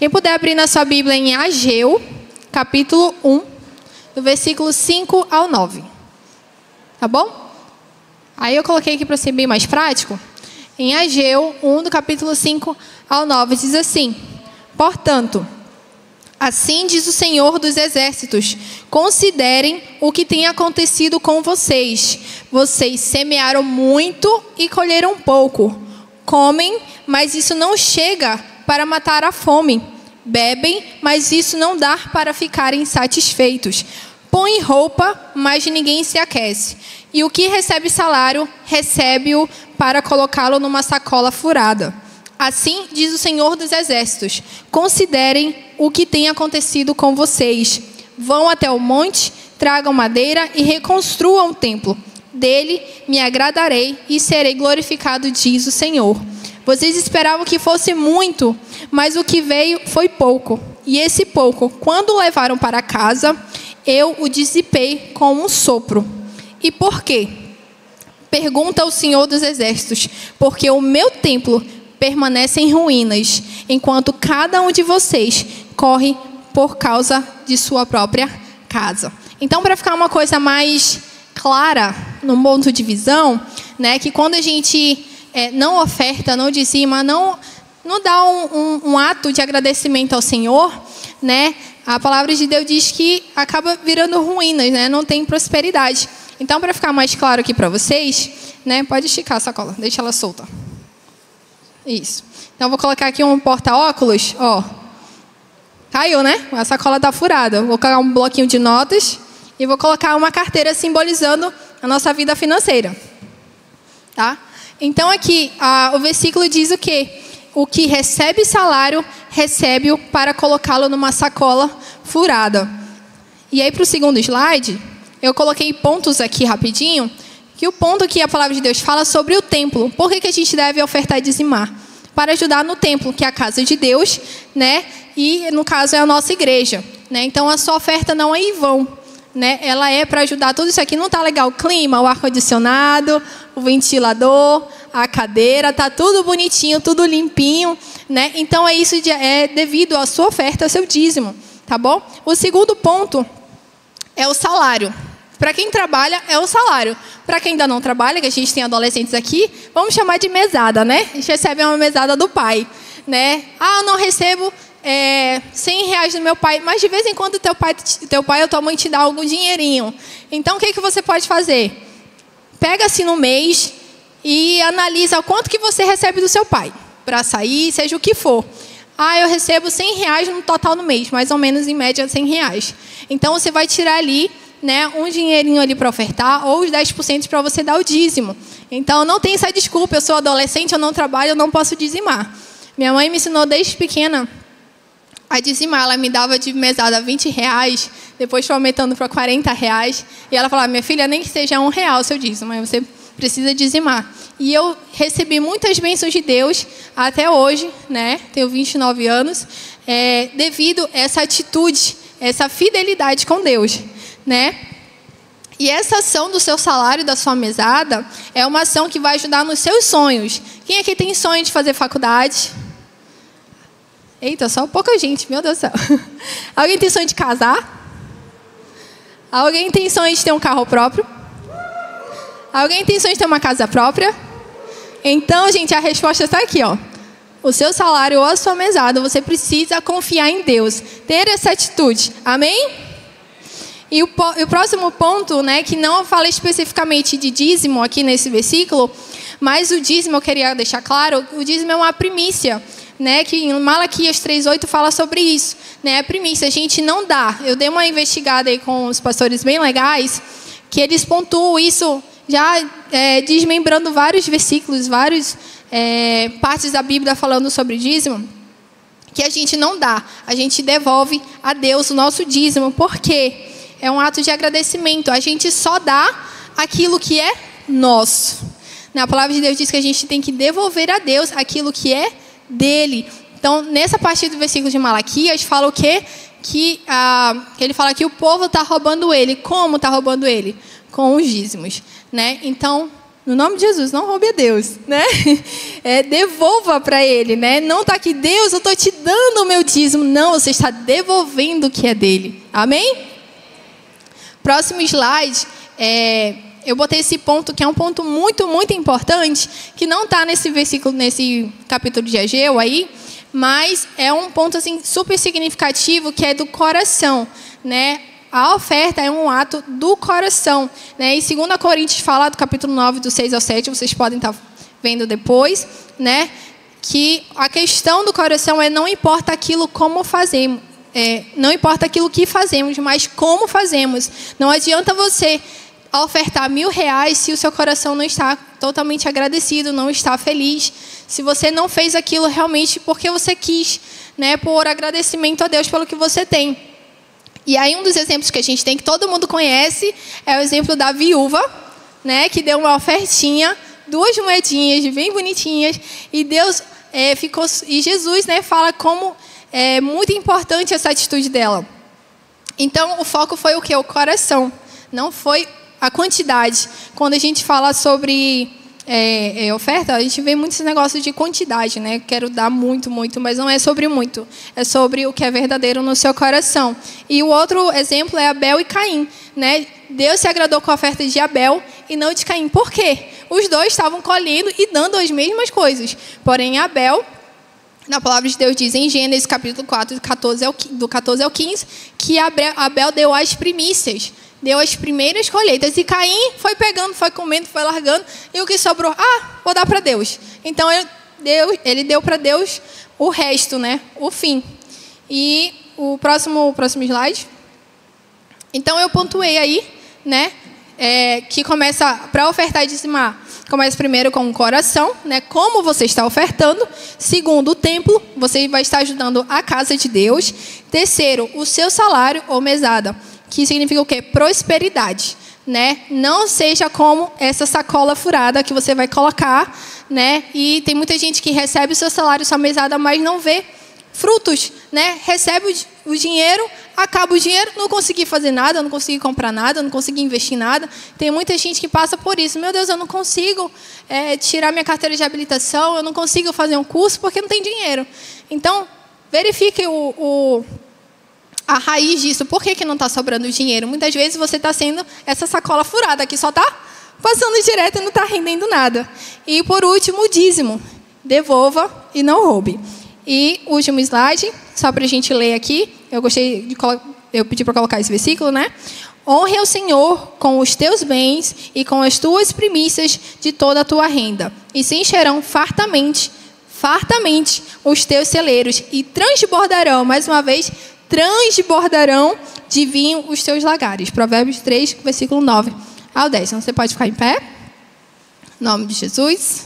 Quem puder abrir na sua Bíblia em Ageu, capítulo 1, do versículo 5 ao 9. Tá bom? Aí eu coloquei aqui para ser bem mais prático. Em Ageu 1, do capítulo 5 ao 9, diz assim: portanto, assim diz o Senhor dos Exércitos: considerem o que tem acontecido com vocês. Vocês semearam muito e colheram pouco. Comem, mas isso não chega para matar a fome. Bebem, mas isso não dá para ficarem satisfeitos. Põem roupa, mas ninguém se aquece. E o que recebe salário, recebe-o para colocá-lo numa sacola furada. Assim diz o Senhor dos Exércitos: considerem o que tem acontecido com vocês. Vão até o monte, tragam madeira e reconstruam o templo. Dele me agradarei e serei glorificado, diz o Senhor. Vocês esperavam que fosse muito, mas o que veio foi pouco. E esse pouco, quando levaram para casa, eu o dissipei com um sopro. E por quê? Pergunta o Senhor dos Exércitos: porque o meu templo permanece em ruínas, enquanto cada um de vocês corre por causa de sua própria casa. Então, para ficar uma coisa mais clara no ponto de visão, né, que quando a gente não oferta, não dizima, não dá um ato de agradecimento ao Senhor, né, a palavra de Deus diz que acaba virando ruínas, né, não tem prosperidade. Então, para ficar mais claro aqui para vocês, né, pode esticar a sacola, deixa ela solta. Isso. Então, vou colocar aqui um porta-óculos, ó. Caiu, né? A sacola está furada. Vou colocar um bloquinho de notas e vou colocar uma carteira simbolizando a nossa vida financeira. Tá? Então, aqui, o versículo diz o quê? O que recebe salário, recebe-o para colocá-lo numa sacola furada. E aí, para o segundo slide, eu coloquei pontos aqui rapidinho, que o ponto que a palavra de Deus fala sobre o templo. Por que a gente deve ofertar e dizimar? Para ajudar no templo, que é a casa de Deus, né? E, no caso, é a nossa igreja, né? Então, a sua oferta não é em vão, né? Ela é para ajudar tudo isso aqui. Não está legal o clima, o ar-condicionado, o ventilador, a cadeira, está tudo bonitinho, tudo limpinho, né? Então, isso é devido à sua oferta, ao seu dízimo, tá bom? O segundo ponto é o salário. Para quem trabalha, é o salário. Para quem ainda não trabalha, que a gente tem adolescentes aqui, vamos chamar de mesada, né? A gente recebe uma mesada do pai, né? Ah, eu não recebo R$100 do meu pai, mas de vez em quando teu pai ou tua mãe te dá algum dinheirinho. Então, o que você pode fazer? Pega-se no mês e analisa o quanto que você recebe do seu pai, para sair, seja o que for. Ah, eu recebo R$100 no total no mês, mais ou menos, em média, R$100. Então, você vai tirar ali, né, um dinheirinho ali para ofertar, ou os 10% para você dar o dízimo. Então, não tem essa desculpa: eu sou adolescente, eu não trabalho, eu não posso dizimar. Minha mãe me ensinou desde pequena a dizimar. Ela me dava de mesada R$20, depois foi aumentando para R$40. E ela falava: minha filha, nem que seja R$1 o seu dízimo, mas você precisa dizimar. E eu recebi muitas bênçãos de Deus até hoje, né? Tenho 29 anos, devido a essa atitude, essa fidelidade com Deus, né? E essa ação do seu salário, da sua mesada, é uma ação que vai ajudar nos seus sonhos. Quem aqui tem sonho de fazer faculdade? Eita, só pouca gente, meu Deus do céu. Alguém tem sonho de casar? Alguém tem sonho de ter um carro próprio? Alguém tem sonho de ter uma casa própria? Então, gente, a resposta está aqui, ó. O seu salário ou a sua mesada, você precisa confiar em Deus, ter essa atitude. Amém? E o próximo ponto, né, que não fala especificamente de dízimo aqui nesse versículo, mas o dízimo, eu queria deixar claro, o dízimo é uma primícia, né, que em Malaquias 3:8 fala sobre isso, né, a primícia, a gente não dá. Eu dei uma investigada aí com os pastores bem legais, que eles pontuam isso, já desmembrando vários versículos, várias partes da Bíblia falando sobre dízimo, que a gente não dá, a gente devolve a Deus o nosso dízimo. Por quê? É um ato de agradecimento. A gente só dá aquilo que é nosso. Na palavra de Deus diz que a gente tem que devolver a Deus aquilo que é dele. Então, nessa parte do versículo de Malaquias, fala o quê? Que ele fala que o povo está roubando ele. Como está roubando ele? Com os dízimos, né? Então, No nome de Jesus, não roube a Deus, né? Devolva para Ele, né? Não está aqui, Deus, eu estou te dando o meu dízimo. Não, você está devolvendo o que é dele. Amém? Próximo slide, eu botei esse ponto, que é um ponto muito, muito importante, que não está nesse versículo, nesse capítulo de Ageu aí, mas é um ponto assim, super significativo, que é do coração, né? A oferta é um ato do coração, né? E 2 Coríntios fala do capítulo 9, do 6 ao 7, vocês podem estar vendo depois, né? Que a questão do coração não importa aquilo como fazemos, não importa aquilo que fazemos, mas como fazemos. Não adianta você ofertar R$1.000 se o seu coração não está totalmente agradecido, não está feliz, se você não fez aquilo realmente porque você quis, né? Por agradecimento a Deus pelo que você tem. E aí um dos exemplos que a gente tem, que todo mundo conhece, é o exemplo da viúva, né, que deu uma ofertinha, 2 moedinhas bem bonitinhas, e Deus e Jesus, né, fala como é muito importante essa atitude dela. Então o foco foi o quê? O coração, não foi a quantidade. Quando a gente fala sobre oferta, a gente vê muitos negócios de quantidade, né? Quero dar muito, muito, mas não é sobre muito. É sobre o que é verdadeiro no seu coração. E o outro exemplo é Abel e Caim, né? Deus se agradou com a oferta de Abel e não de Caim. Por quê? Os dois estavam colhendo e dando as mesmas coisas. Porém, Abel, na palavra de Deus diz em Gênesis capítulo 4, do 14 ao 15, que Abel deu as primícias, deu as primeiras colheitas. E Caim foi pegando, foi comendo, foi largando. E o que sobrou? Vou dar para Deus. Então, ele deu para Deus o resto, né? O fim. E o próximo slide. Então, eu pontuei aí, né? Que começa, para ofertar e dizimar, começa primeiro com o coração, né? Como você está ofertando. Segundo, o templo. Você vai estar ajudando a casa de Deus. Terceiro, o seu salário ou mesada, que significa o quê? Prosperidade, né? Não seja como essa sacola furada que você vai colocar, né? E tem muita gente que recebe o seu salário, sua mesada, mas não vê frutos, né? Recebe o dinheiro, acaba o dinheiro, não consegui fazer nada, não consegui comprar nada, não consegui investir em nada. Tem muita gente que passa por isso. Meu Deus, eu não consigo tirar minha carteira de habilitação, eu não consigo fazer um curso porque não tem dinheiro. Então, verifique a raiz disso. Por que não está sobrando dinheiro? Muitas vezes você está sendo essa sacola furada que só está passando direto e não está rendendo nada. E por último, o dízimo. Devolva e não roube. E último slide, só para a gente ler aqui. Eu pedi para colocar esse versículo, né? Honre ao Senhor com os teus bens e com as tuas primícias de toda a tua renda. E se encherão fartamente os teus celeiros e transbordarão, mais uma vez, transbordarão de vinho os teus lagares. Provérbios 3, versículo 9 ao 10. Então, você pode ficar em pé. Em nome de Jesus.